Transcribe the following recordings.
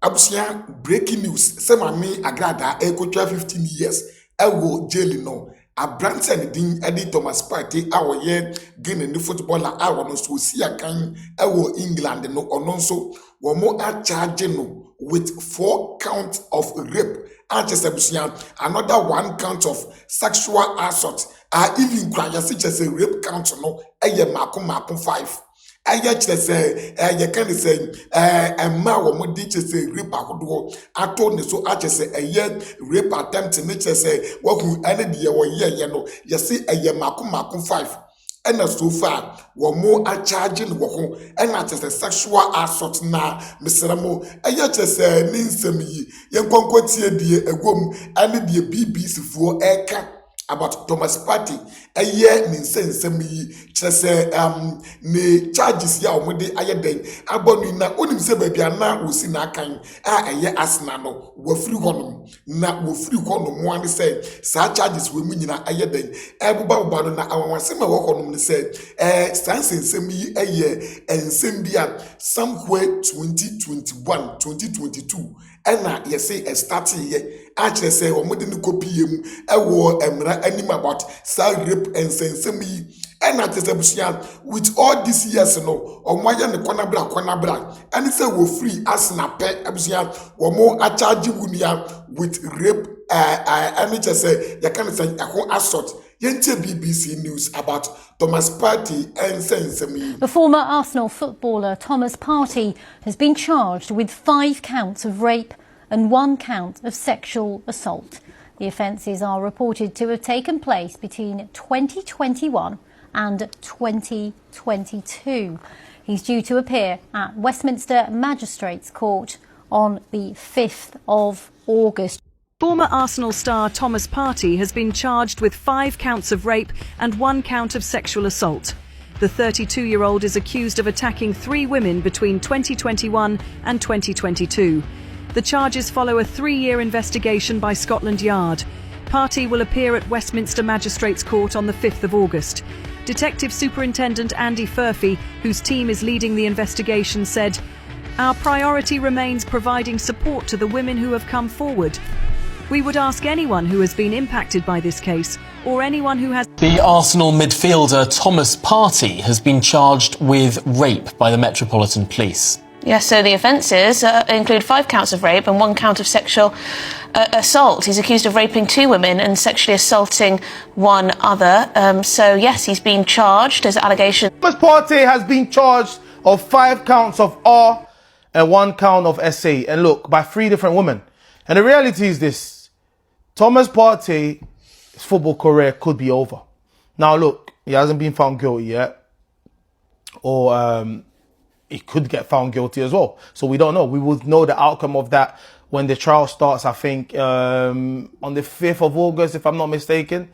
Abusia breaking news. Say mami agrada eko 15 years. Ewo jail no. Abranten din Eddie Thomas Partey awo ye Guinea ni footballer awo no so si akan ewo England no ononso womo a charge no with 4 counts of rape. Another 1 count of sexual assault. Even cry as a rape count no makum 5. I say, you can say, a ma woman ditches a rape ahodo. I told you so. I just say a year rape attempt in nature say, what who ended the year, you know, you see a year makum 5. And so far, one more are charging wako, and that is a sexual assault na Mr. Mo. I just say, Ninsemi, young conquetia dear a woman, and the BBC for eka. About Thomas Partey, a year in sense, just ne charges ya omode ayeden abonu na onim se baby na osi na kan a eye asna no wo free honum na wo free honum wan say sa charges we munyina ayeden ebuba no na awanwase ma wo honum ne say sansensem yi eye ensem bia somewhere 2021 2022 ena ye say start ye actually say omode ni copy yem ewo emra anim about sa rape ensensem yi ena tesebusia with all these years no omoya ne kwana bra and say wo free as na pe abusia wo mo a charge wunia with rape and just say you can say assault. BBC News about Thomas Partey and Sensemi. The former Arsenal footballer Thomas Partey has been charged with 5 counts of rape and 1 count of sexual assault. The offences are reported to have taken place between 2021 and 2022. He's due to appear at Westminster Magistrates Court on the 5th of August. Former Arsenal star Thomas Partey has been charged with 5 counts of rape and 1 count of sexual assault. The 32-year-old is accused of attacking 3 women between 2021 and 2022. The charges follow a 3-year investigation by Scotland Yard. Partey will appear at Westminster Magistrates Court on the 5th of August. Detective Superintendent Andy Furphy, whose team is leading the investigation, said, "Our priority remains providing support to the women who have come forward. We would ask anyone who has been impacted by this case or anyone who has..." The Arsenal midfielder Thomas Partey has been charged with rape by the Metropolitan Police. Yes, so the offences include 5 counts of rape and 1 count of sexual assault. He's accused of raping 2 women and sexually assaulting 1 other. So, yes, he's been charged. There's allegations. Thomas Partey has been charged of 5 counts of R and 1 count of SA. And look, by 3 different women. And the reality is this. Thomas Partey's football career could be over. Now, look, he hasn't been found guilty yet. Or he could get found guilty as well. So we don't know. We will know the outcome of that when the trial starts, I think, on the 5th of August, if I'm not mistaken.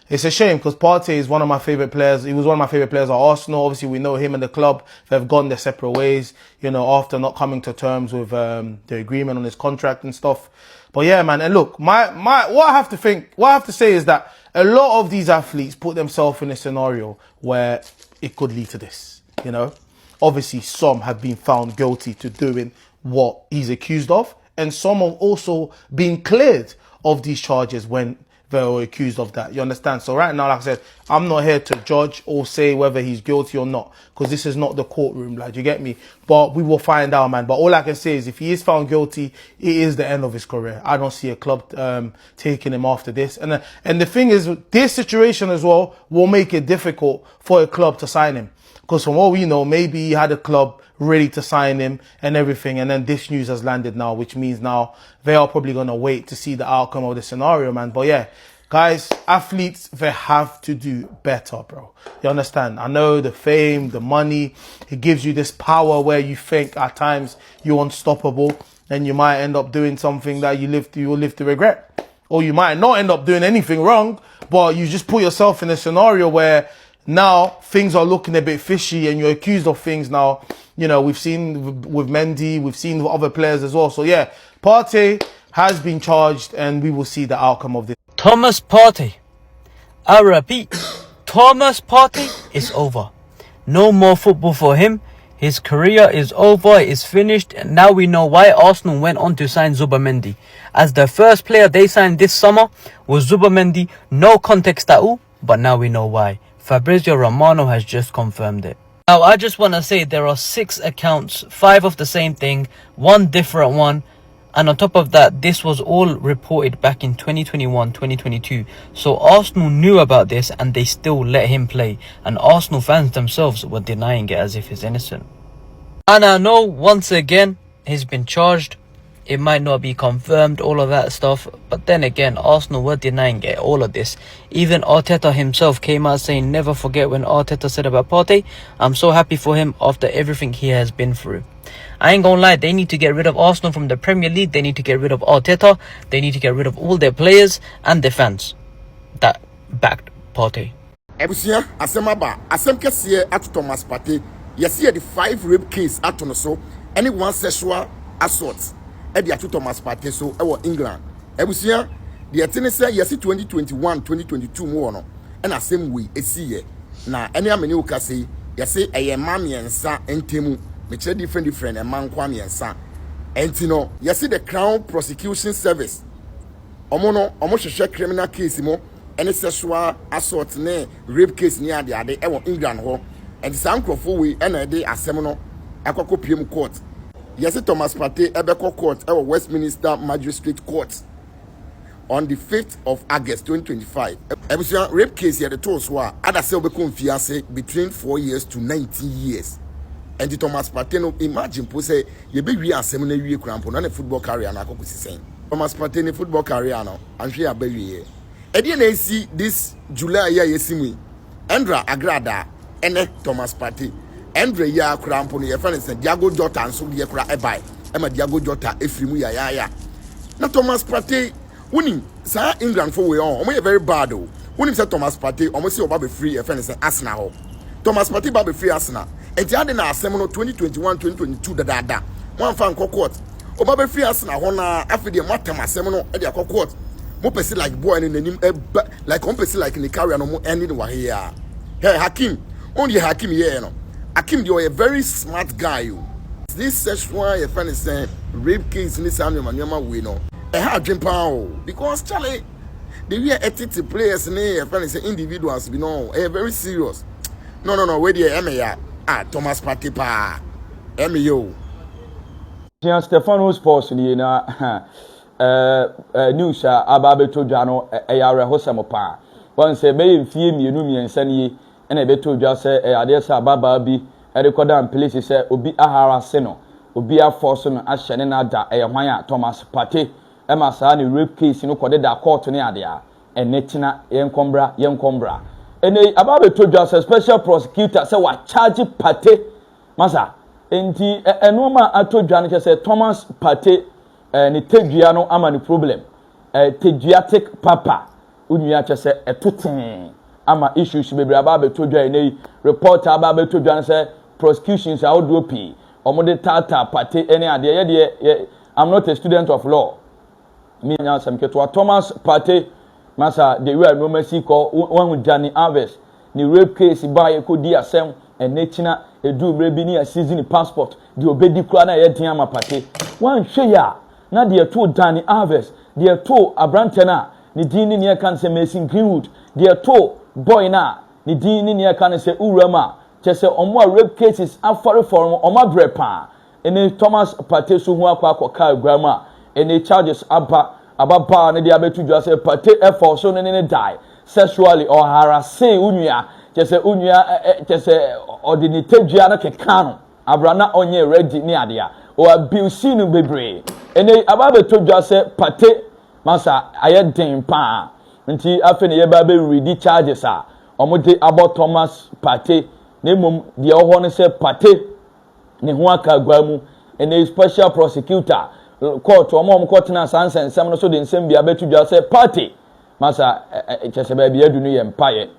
It's a shame because Partey is one of my favourite players. He was one of my favourite players at Arsenal. Obviously, we know him and the club. They've gone their separate ways, you know, after not coming to terms with the agreement on his contract and stuff. But yeah, man. And look, what I have to say is that a lot of these athletes put themselves in a scenario where it could lead to this, you know. Obviously, some have been found guilty to doing what he's accused of, and some have also been cleared of these charges when they were accused of that. You understand? So right now, like I said, I'm not here to judge or say whether he's guilty or not, because this is not the courtroom, like, you get me? But we will find out, man. But all I can say is if he is found guilty, it is the end of his career. I don't see a club taking him after this. And the thing is, this situation as well will make it difficult for a club to sign him. Because from what we know, maybe he had a club ready to sign him and everything. And then this news has landed now, which means now they are probably going to wait to see the outcome of the scenario, man. But yeah, guys, athletes, they have to do better, bro. You understand? I know the fame, the money, it gives you this power where you think at times you're unstoppable and you might end up doing something that you will live to regret. Or you might not end up doing anything wrong, but you just put yourself in a scenario where now things are looking a bit fishy and you're accused of things now. You know, we've seen with Mendy, we've seen with other players as well. So yeah, Partey has been charged and we will see the outcome of this. Thomas Partey. I repeat, Thomas Partey is over. No more football for him. His career is over, it's finished, and now we know why Arsenal went on to sign Zubamendi. As the first player they signed this summer was Zubamendi, no context at all, but now we know why. Fabrizio Romano has just confirmed it. Now, I just want to say there are 6 accounts, 5 of the same thing, 1 different one. And on top of that, this was all reported back in 2021, 2022. So Arsenal knew about this and they still let him play. And Arsenal fans themselves were denying it as if he's innocent. And I know, once again, he's been charged. It might not be confirmed, all of that stuff. But then again, Arsenal were denying it, all of this. Even Arteta himself came out saying, never forget when Arteta said about Partey. I'm so happy for him after everything he has been through. I ain't gonna lie, they need to get rid of Arsenal from the Premier League. They need to get rid of Arteta. They need to get rid of all their players and their fans that backed Partey. Ebusia, asemaba, asem kesiye at Thomas Partey. Yes, the 5 rape case at so any one sexual assault. Ebi atu Thomas Partey so ewo England. Ebusia, the atene say yes 2021, 2022 mo no. And asem we esiye. Na any amene uka say yes eye mamiensa entemu. Which are different a man kwame ensa entino you see the Crown Prosecution Service omo hwehwe criminal case mo any sexual assault ne rape case ni ade e wo England ho and sankrofo we na de asem no akoko piem court you see Thomas Partey ebeko court e wo Westminster Magistrate Court on the 5th of August 2025 ebusia rape case here the to so a ada se obeko mfiase between 4 years to 19 years. And the Thomas Partey no imagine po say ye be wi asem na wi krampo na football career na akoko sisen Thomas Partey ne football career no anhwe abawie e dey na esi this July year yesimu Endra Agrada ene Thomas Partey Endra ya krampo no ye fa ne say Diago Jota nso ye kra e bai e ma Diago Jota efirimu ya na Thomas Partey woni sa England for we on omo ye very bad o woni say Thomas Partey omo say oba be free e fa ne say Arsenal ho Thomas Partey ba be free Arsenal. Enti ade na asem no 2021 2022 dada one fan court oba be free Arsenal ho na afide mo atam asem no e de court mo pesi like boy ni nanim like on pesi like ni carry no mo end wa here hey Hakim only Hakim here no Hakim you are a very smart guy o this sexual your friend is saying rape case ni say anoma we no e ha adwen pa o because Charlie the way ethics players ni your friend is individuals be no very serious no where the MA Thomas Partey pa MO Jean Stefano Sports ni na news ababe to dwa no eyare hosem pa won say be mfie mienu miensa ni na e beto dwa say ade say ababa bi record am place say obi ahara se no obi aforce no ahyene na da hwan a Thomas Partey e ma sa ni rape case no kode da court ni ade a enetina yenkombra ene ababe to dwa say special prosecutor say wa charge Partey masa enti enoma atodwa no say Thomas Partey ni tedua no ama ni problem tediatic papa unua che say etoten ama issues bebre ababe todwa ene reporter ababe todwa no say prosecutions are do pi omode tata Partey ene ade ye I'm not a student of law me nya sam keto Thomas Partey masa the way no mercy call one Johnny Alves ni rape case ba ye ko di asem enechina edu brebi ni season passport di obedi kura na ye din ama Partey wan hwe ya na de to Johnny Alves de to abrante na ni din ni e kan se Mason Greenwood de to boy na ni din ni e kan se Urama chese omo rape cases afore for omo brepa ene Thomas Partey so hu akwa ka grama ene charges ababa ne dia betu dwa say Partey effort so ne die sexually or harassing unua chese unua chese ordinatedua na keka no abrana onye ready ni ade a o abuse no bebre ene ababe to dwa say Partey masa ayeden pa nti afi ne ye ba be ready charges a omode about Thomas Partey ne mum de oho ne say Partey ne ho aka gwamu ene special prosecutor court omom court na sansen sem no so de nsem bia betu dwa say Partey masa chese ba bia dunu ye mpaye.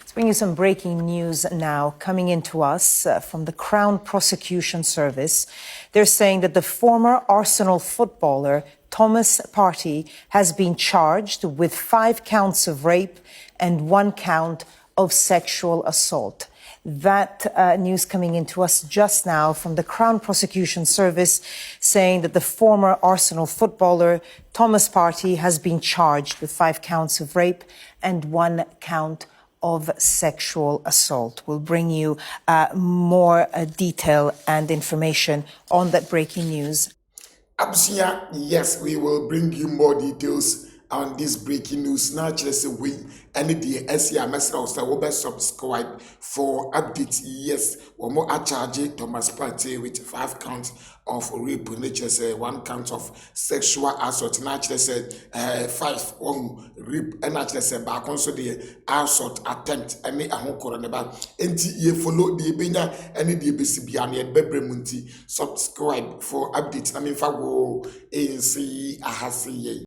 Let's bring you some breaking news now coming into us from the Crown Prosecution Service. They're saying that the former Arsenal footballer Thomas Partey has been charged with 5 counts of rape and 1 count of sexual assault. That news coming into us just now from the Crown Prosecution Service saying that the former Arsenal footballer Thomas Partey has been charged with 5 counts of rape and 1 count of sexual assault. We'll bring you more detail and information on that breaking news. Abusia, yes, we will bring you more details on this breaking news. Now, just we any the SCR message will subscribe for updates. Yes, one more charge Thomas Partey with 5 counts of rape, nature 1 count of sexual assault. Now, just 5 on rape, and actually say back also the assault attempt. I mean, I won't call on about. Enti follow the benya any the BCB and Bebremunti subscribe for updates. I mean, for go and see a